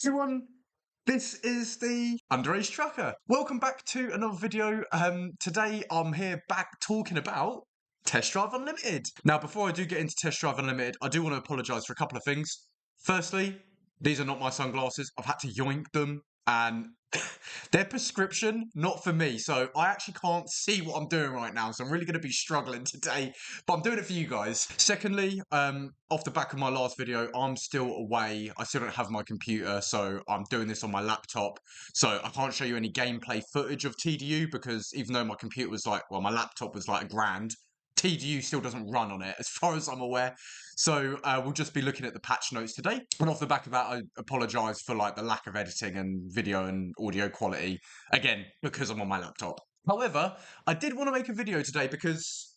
Everyone, this is the Underage Trucker. Welcome back to another video. Today I'm here back talking about Test Drive Unlimited. Now, before I do get into Test Drive Unlimited, I do want to apologise for a couple of things. Firstly, these are not my sunglasses. I've had to yoink them, and they're prescription, not for me. So I actually can't see what I'm doing right now. So I'm really going to be struggling today, but I'm doing it for you guys. Secondly, off the back of my last video, I'm still away. I still don't have my computer, so I'm doing this on my laptop. So I can't show you any gameplay footage of TDU because even though my computer was like, well, my laptop was like $1,000, TDU still doesn't run on it, as far as I'm aware. So we'll just be looking at the patch notes today. And off the back of that, I apologise for like the lack of editing and video and audio quality, again, because I'm on my laptop. However, I did want to make a video today because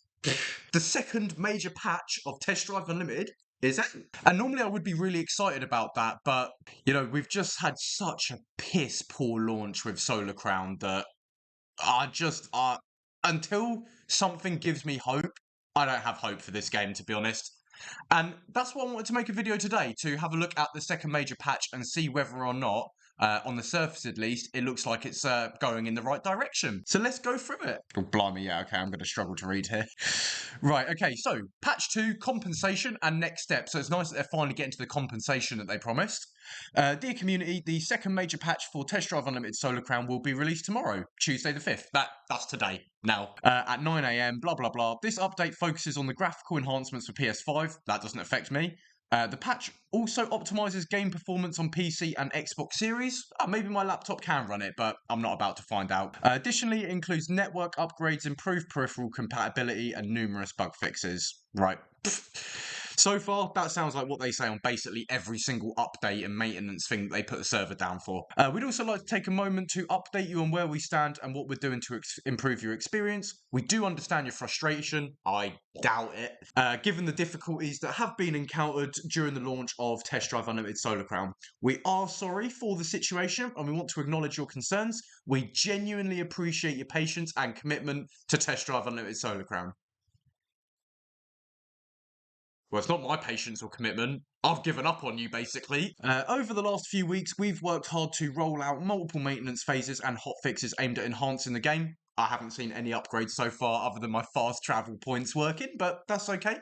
the second major patch of Test Drive Unlimited is out. And normally I would be really excited about that, but, you know, we've just had such a piss poor launch with Solar Crown that until something gives me hope, I don't have hope for this game, to be honest. And that's why I wanted to make a video today, to have a look at the second major patch and see whether or not, on the surface at least, it looks like it's going in the right direction. So let's go through it. Oh, blimey, yeah, okay, I'm going to struggle to read here. Right, okay, so patch 2, compensation and next step. So it's nice that they're finally getting to the compensation that they promised. Dear community, the second major patch for Test Drive Unlimited Solar Crown will be released tomorrow, Tuesday the 5th. That's today, now, at 9 AM, blah, blah, blah. This update focuses on the graphical enhancements for PS5. That doesn't affect me. The patch also optimises game performance on PC and Xbox Series. Maybe my laptop can run it, but I'm not about to find out. Additionally, it includes network upgrades, improved peripheral compatibility, and numerous bug fixes. Right. So far, that sounds like what they say on basically every single update and maintenance thing that they put the server down for. We'd also like to take a moment to update you on where we stand and what we're doing to improve your experience. We do understand your frustration. I doubt it. Given the difficulties that have been encountered during the launch of Test Drive Unlimited Solar Crown, we are sorry for the situation and we want to acknowledge your concerns. We genuinely appreciate your patience and commitment to Test Drive Unlimited Solar Crown. Well, it's not my patience or commitment. I've given up on you, basically. Over the last few weeks, we've worked hard to roll out multiple maintenance phases and hotfixes aimed at enhancing the game. I haven't seen any upgrades so far other than my fast travel points working, but that's okay.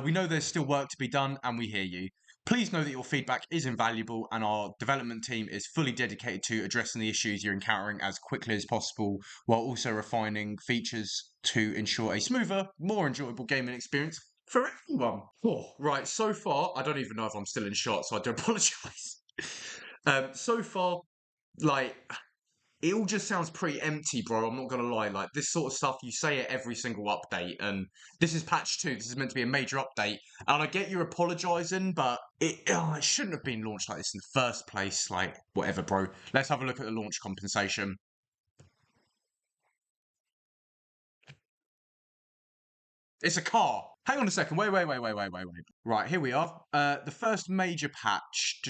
We know there's still work to be done, and we hear you. Please know that your feedback is invaluable, and our development team is fully dedicated to addressing the issues you're encountering as quickly as possible, while also refining features to ensure a smoother, more enjoyable gaming experience for everyone. Oh, right, so far, I don't even know if I'm still in shot, so I do apologise. So far, like, it all just sounds pretty empty, bro. I'm not going to lie. Like, this sort of stuff, you say it every single update, and this is patch 2. This is meant to be a major update. And I get you're apologising, but it shouldn't have been launched like this in the first place. Like, whatever, bro. Let's have a look at the launch compensation. It's a car. Hang on a second. Wait. Right, here we are. The first major patch.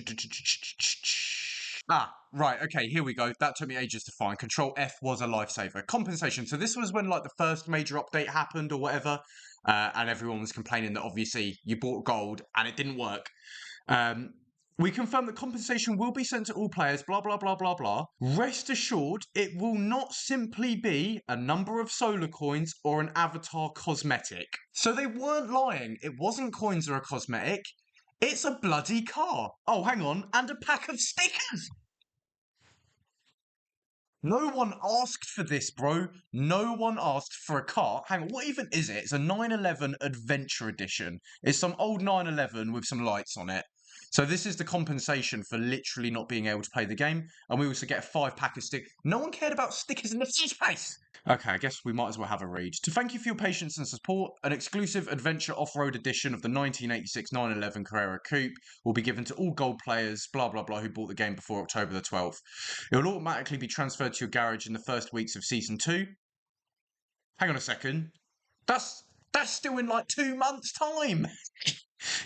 Right, okay, here we go. That took me ages to find. Control F was a lifesaver. Compensation. So this was when, like, the first major update happened or whatever, and everyone was complaining that, obviously, you bought gold and it didn't work. We confirm that compensation will be sent to all players, blah, blah, blah, blah, blah. Rest assured, it will not simply be a number of solar coins or an avatar cosmetic. So they weren't lying. It wasn't coins or a cosmetic. It's a bloody car. Oh, hang on. And a pack of stickers. No one asked for this, bro. No one asked for a car. Hang on, what even is it? It's a 911 Adventure Edition. It's some old 911 with some lights on it. So this is the compensation for literally not being able to play the game. And we also get a 5-pack of stickers. No one cared about stickers in the first place. Okay, I guess we might as well have a read. To thank you for your patience and support, an exclusive Adventure Off-Road edition of the 1986 911 Carrera Coupe will be given to all gold players, blah, blah, blah, who bought the game before October the 12th. It will automatically be transferred to your garage in the first weeks of Season 2. Hang on a second. That's still in like 2 months' time.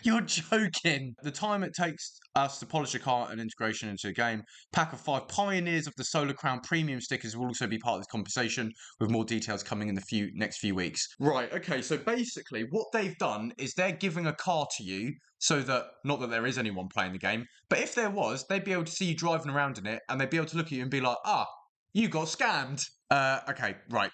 You're joking. The time it takes us to polish a car and integration into a game. Pack of 5 pioneers of the Solar Crown premium stickers will also be part of this conversation, with more details coming in the next few weeks. Right, okay, so basically what they've done is they're giving a car to you so that, not that there is anyone playing the game, but if there was, they'd be able to see you driving around in it and they'd be able to look at you and be like, ah, you got scammed. Okay, right.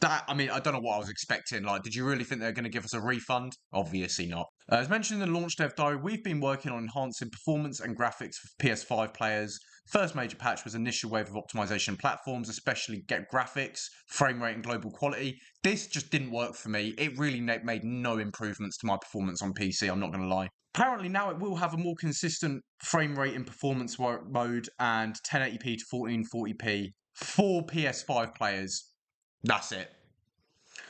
I mean, I don't know what I was expecting. Like, did you really think they were going to give us a refund? Obviously not. As mentioned in the launch dev diary, we've been working on enhancing performance and graphics for PS5 players. First major patch was initial wave of optimization platforms, especially get graphics, frame rate, and global quality. This just didn't work for me. It really made no improvements to my performance on PC, I'm not going to lie. Apparently now it will have a more consistent frame rate in performance mode and 1080p to 1440p for PS5 players. That's it.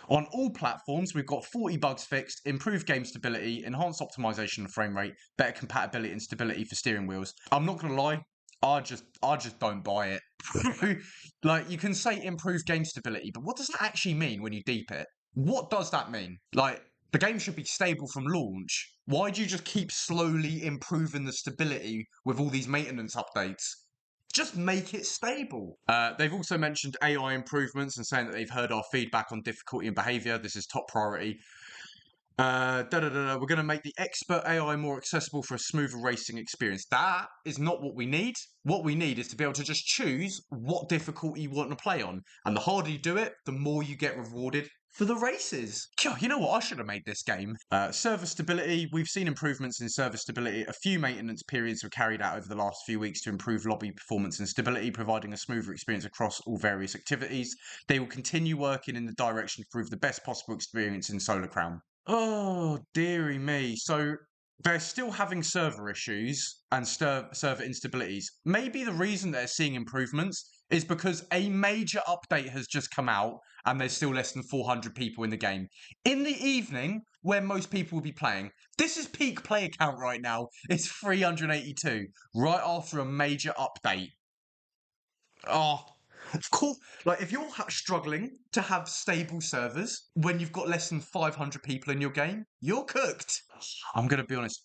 On all platforms, we've got 40 bugs fixed, improved game stability, enhanced optimization and frame rate, better compatibility and stability for steering wheels. I'm not gonna lie, I just don't buy it. Like, you can say improved game stability, but what does that actually mean when you deep it? What does that mean? Like, the game should be stable from launch. Why do you just keep slowly improving the stability with all these maintenance updates? Just make it stable. They've also mentioned AI improvements and saying that they've heard our feedback on difficulty and behavior. This is top priority. We're going to make the expert AI more accessible for a smoother racing experience. That is not what we need. What we need is to be able to just choose what difficulty you want to play on. And the harder you do it, the more you get rewarded for the races. You know what? I should have made this game. Server stability. We've seen improvements in server stability. A few maintenance periods were carried out over the last few weeks to improve lobby performance and stability, providing a smoother experience across all various activities. They will continue working in the direction to prove the best possible experience in Solar Crown. Oh, dearie me. So they're still having server issues and server instabilities. Maybe the reason they're seeing improvements is because a major update has just come out and there's still less than 400 people in the game. In the evening, where most people will be playing, this is peak player count right now. It's 382, right after a major update. Oh, of course. Like, if you're struggling to have stable servers when you've got less than 500 people in your game, you're cooked. I'm going to be honest,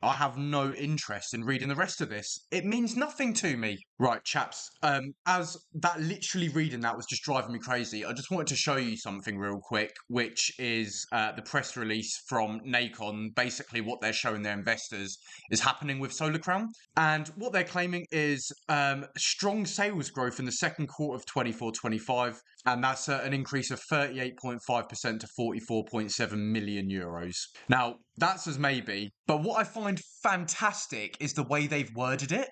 I have no interest in reading the rest of this. It means nothing to me. Right, chaps. As that literally reading that was just driving me crazy, I just wanted to show you something real quick, which is the press release from Nacon. Basically, what they're showing their investors is happening with Solar Crown. And what they're claiming is strong sales growth in the second quarter of 24-25, and that's an increase of 38.5% to 44.7 million euros. Now, that's as maybe, but what I find fantastic is the way they've worded it.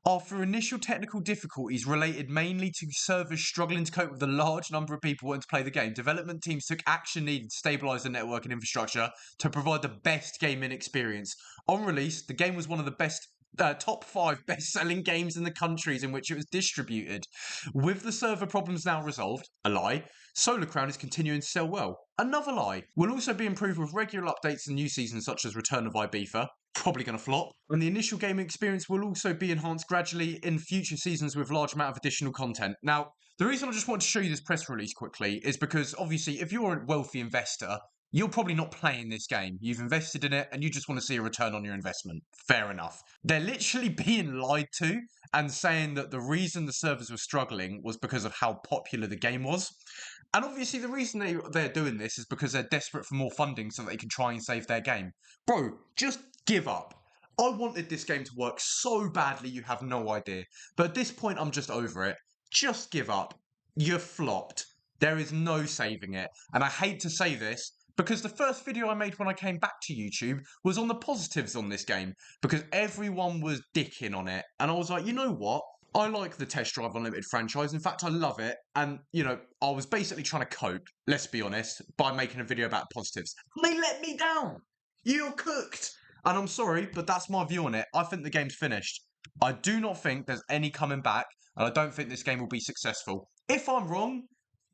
After initial technical difficulties related mainly to servers struggling to cope with the large number of people wanting to play the game, development teams took action needed to stabilise the network and infrastructure to provide the best gaming experience. On release, the game was one of the top 5 best-selling games in the countries in which it was distributed. With the server problems now resolved, a lie, Solar Crown is continuing to sell well. Another lie. Will also be improved with regular updates and new seasons such as Return of Ibiza. Probably going to flop. And the initial gaming experience will also be enhanced gradually in future seasons with large amount of additional content. Now, the reason I just wanted to show you this press release quickly is because obviously if you're a wealthy investor, you're probably not playing this game. You've invested in it and you just want to see a return on your investment. Fair enough. They're literally being lied to and saying that the reason the servers were struggling was because of how popular the game was. And obviously the reason they're doing this is because they're desperate for more funding so that they can try and save their game. Bro, just give up. I wanted this game to work so badly you have no idea. But at this point, I'm just over it. Just give up. You're flopped. There is no saving it. And I hate to say this, because the first video I made when I came back to YouTube was on the positives on this game, because everyone was dicking on it. And I was like, you know what? I like the Test Drive Unlimited franchise. In fact, I love it. And, I was basically trying to cope, let's be honest, by making a video about positives. And they let me down. You're cooked. And I'm sorry, but that's my view on it. I think the game's finished. I do not think there's any coming back, and I don't think this game will be successful. If I'm wrong,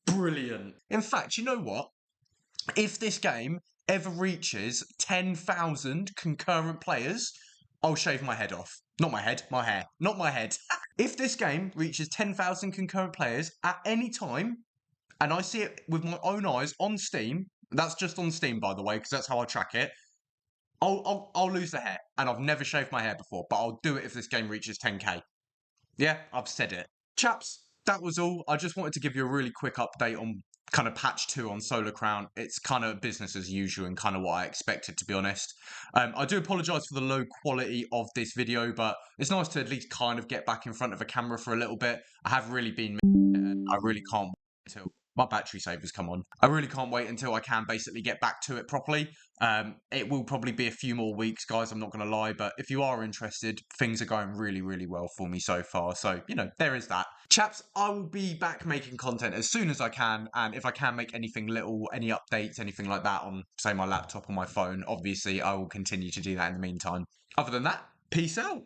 brilliant. In fact, you know what? If this game ever reaches 10,000 concurrent players, I'll shave my head off. Not my head, my hair. Not my head. If this game reaches 10,000 concurrent players at any time, and I see it with my own eyes on Steam, That's just on Steam, by the way, because that's how I track it. I'll lose the hair, and I've never shaved my hair before, but I'll do it if this game reaches 10k. Yeah, I've said it. Chaps, that was all. I just wanted to give you a really quick update on kind of patch 2 on Solar Crown. It's kind of business as usual and kind of what I expected, to be honest. I do apologise for the low quality of this video, but it's nice to at least kind of get back in front of a camera for a little bit. I have really been... I really can't wait until my battery savers come on. I really can't wait until I can basically get back to it properly. It will probably be a few more weeks, guys, I'm not going to lie, but if you are interested, things are going really, really well for me so far. So, you know, there is that. Chaps, I will be back making content as soon as I can, and if I can make anything little, any updates, anything like that on, say, my laptop or my phone, obviously I will continue to do that in the meantime. Other than that, peace out.